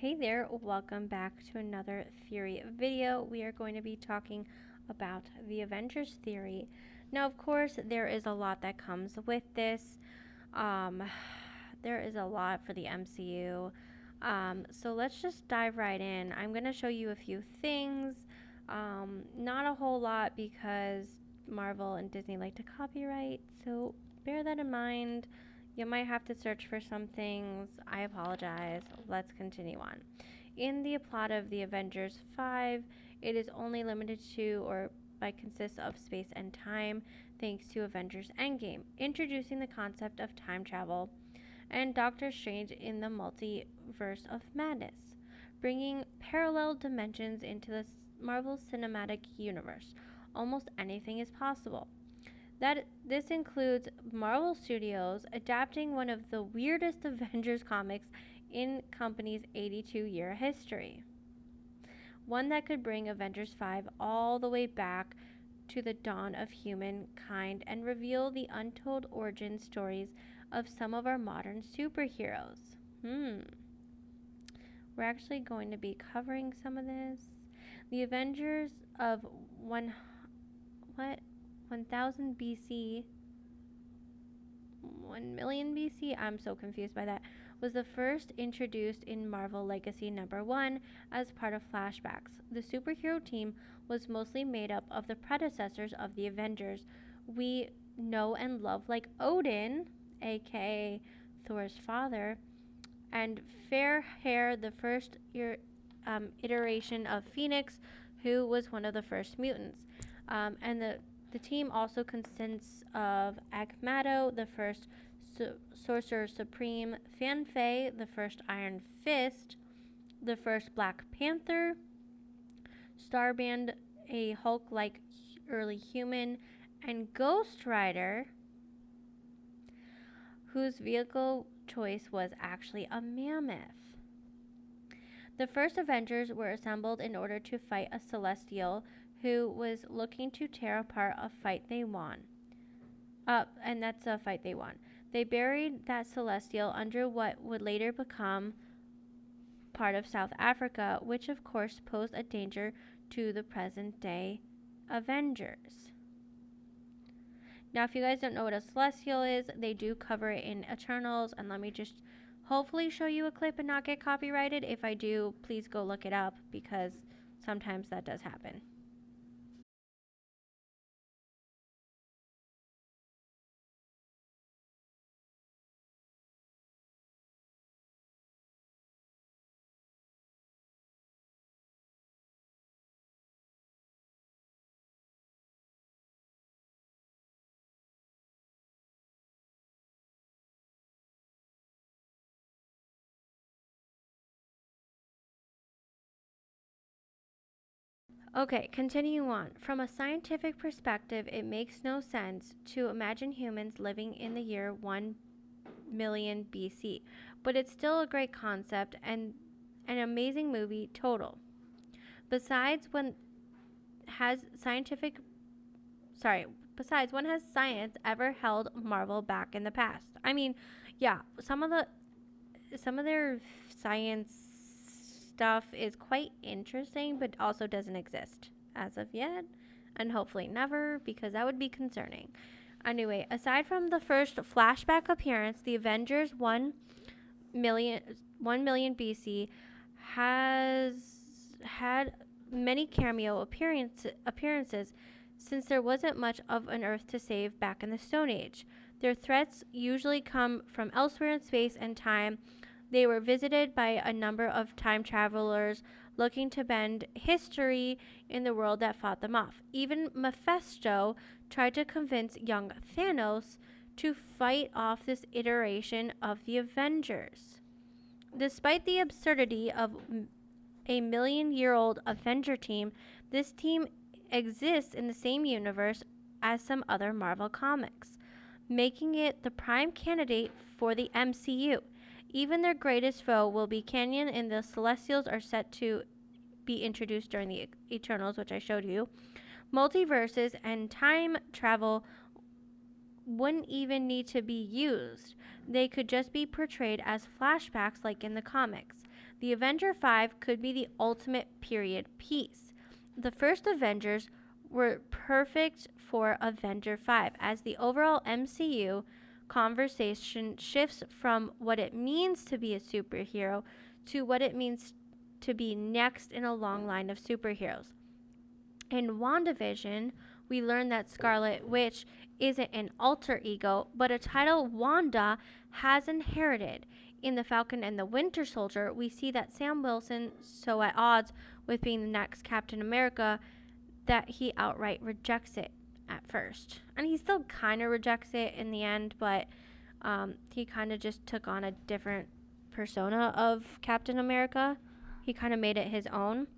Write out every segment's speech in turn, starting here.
Hey there, welcome back to another theory video. We are going to be talking about the Avengers theory. Now, of course, there is a lot that comes with this. Um, there is a lot for the MCU. So let's just dive right in. I'm going to show you a few things. Not a whole lot because Marvel and Disney like to copyright, so bear that in mind. You might have to search for some things. I apologize. Let's continue on. In the plot of the Avengers 5, it is only limited to or by consists of space and time thanks to Avengers Endgame, introducing the concept of time travel, and Doctor Strange in the Multiverse of Madness, bringing parallel dimensions into the Marvel Cinematic Universe. Almost anything is possible. This includes Marvel Studios adapting one of the weirdest Avengers comics in company's 82-year history. One that could bring Avengers 5 all the way back to the dawn of humankind and reveal the untold origin stories of some of our modern superheroes. We're actually going to be covering some of this. The Avengers of 1000 BC, 1 million BC, I'm so confused by that, was the first introduced in Marvel Legacy number 1 as part of flashbacks. The superhero team was mostly made up of the predecessors of the Avengers we know and love, like Odin, aka Thor's father, and Fairhair, the first iteration of Phoenix, who was one of the first mutants. And the team also consists of Agamotto, the first Sorcerer Supreme, Fan-Fei, the first Iron Fist, the first Black Panther, Starband, a Hulk-like early human, and Ghost Rider, whose vehicle choice was actually a mammoth. The first Avengers were assembled in order to fight a Celestial who was looking to tear apart a fight they won. And that's a fight they won. They buried that Celestial under what would later become part of South Africa, which of course posed a danger to the present day Avengers. Now, if you guys don't know what a Celestial is, they do cover it in Eternals, and let me just hopefully show you a clip and not get copyrighted. If I do, please go look it up because sometimes that does happen. Okay, continue on. From a scientific perspective, it makes no sense to imagine humans living in the year 1 million BC, but it's still a great concept and an amazing movie total. Besides, when has science ever held Marvel back in the past? I mean, yeah, some of their science stuff is quite interesting, but also doesn't exist as of yet, and hopefully never, because that would be concerning. Anyway, aside from the first flashback appearance, the Avengers 1 million BC has had many cameo appearances since there wasn't much of an Earth to save back in the Stone Age. Their threats usually come from elsewhere in space and time. They were visited by a number of time travelers looking to bend history in the world that fought them off. Even Mephisto tried to convince young Thanos to fight off this iteration of the Avengers. Despite the absurdity of a million-year-old Avenger team, this team exists in the same universe as some other Marvel comics, making it the prime candidate for the MCU. Even their greatest foe will be Canyon, and the Celestials are set to be introduced during the Eternals, which I showed you. Multiverses and time travel wouldn't even need to be used. They could just be portrayed as flashbacks like in the comics. The Avenger 5 could be the ultimate period piece. The first Avengers were perfect for Avenger 5 as the overall MCU conversation shifts from what it means to be a superhero to what it means to be next in a long line of superheroes. In WandaVision, we learn that Scarlet Witch isn't an alter ego, but a title Wanda has inherited. In The Falcon and the Winter Soldier, we see that Sam Wilson, so at odds with being the next Captain America, that he outright rejects it at first. And he still kind of rejects it in the end, but he kind of just took on a different persona of Captain America. He kind of made it his own.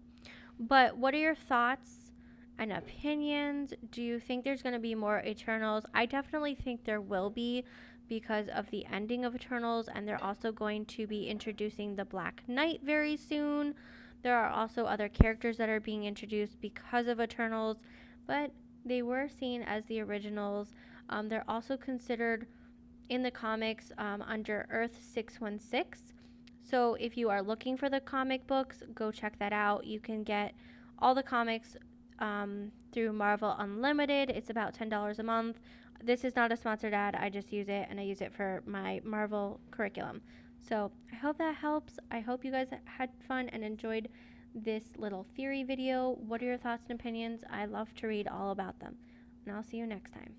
But what are your thoughts and opinions? Do you think there's going to be more Eternals? I definitely think there will be because of the ending of Eternals, and they're also going to be introducing the Black Knight very soon. There are also other characters that are being introduced because of Eternals, but they were seen as the originals. They're also considered in the comics under Earth 616. So if you are looking for the comic books, go check that out. You can get all the comics through Marvel Unlimited. It's about $10 a month. This is not a sponsored ad. I just use it, and I use it for my Marvel curriculum. So I hope that helps. I hope you guys had fun and enjoyed this little theory video. What are your thoughts and opinions? I love to read all about them. And I'll see you next time.